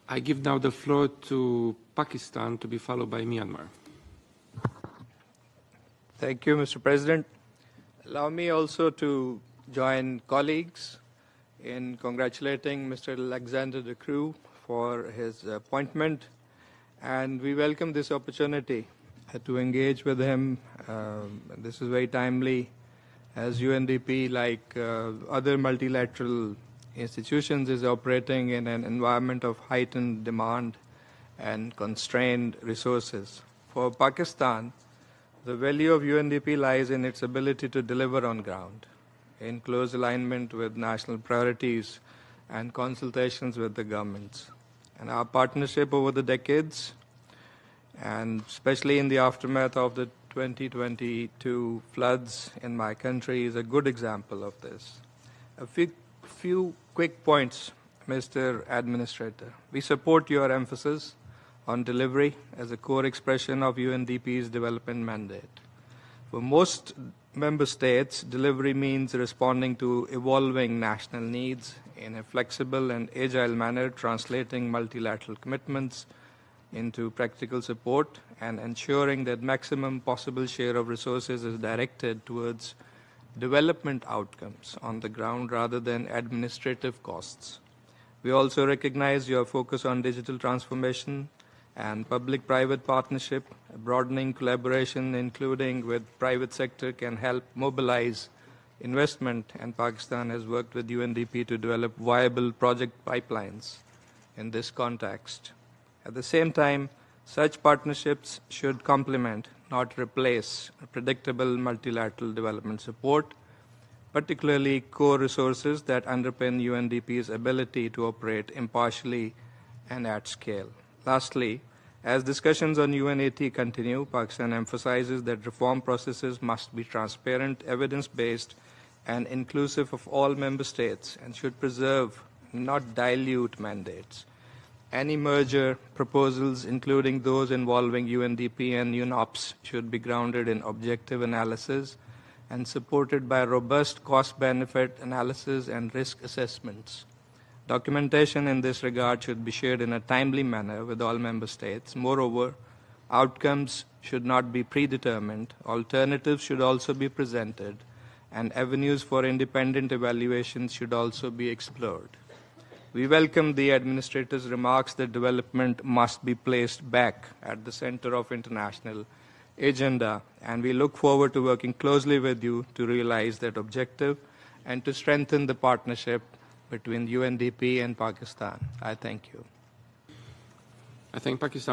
I give now the floor to Pakistan, to be followed by Myanmar. Thank you, Mr. President. Allow me also to join colleagues in congratulating Mr. Alexander De Croo for his appointment, and we welcome this opportunity to engage with him. This is very timely, as UNDP, like other multilateral institutions, is operating in an environment of heightened demand and constrained resources. For Pakistan, the value of UNDP lies in its ability to deliver on ground, in close alignment with national priorities and consultations with the governments. And our partnership over the decades, and especially in the aftermath of the 2022 floods in my country, is a good example of this. A few quick points, Mr. Administrator. We support your emphasis on delivery as a core expression of UNDP's development mandate. For most member states, delivery means responding to evolving national needs in a flexible and agile manner, translating multilateral commitments into practical support and ensuring that maximum possible share of resources is directed towards development outcomes on the ground rather than administrative costs. We also recognize your focus on digital transformation and public-private partnership. Broadening collaboration, including with private sector, can help mobilize investment, and Pakistan has worked with UNDP to develop viable project pipelines in this context. At the same time, such partnerships should complement, not replace, predictable multilateral development support, particularly core resources that underpin UNDP's ability to operate impartially and at scale. Lastly, as discussions on UNAT continue, Pakistan emphasizes that reform processes must be transparent, evidence-based, and inclusive of all member states, and should preserve, not dilute, mandates. Any merger proposals, including those involving UNDP and UNOPS, should be grounded in objective analysis and supported by robust cost-benefit analysis and risk assessments. Documentation in this regard should be shared in a timely manner with all member states. Moreover, outcomes should not be predetermined. Alternatives should also be presented, and avenues for independent evaluations should also be explored. We welcome the Administrator's remarks that development must be placed back at the center of international agenda, and we look forward to working closely with you to realize that objective and to strengthen the partnership between UNDP and Pakistan. I thank you. I thank Pakistan.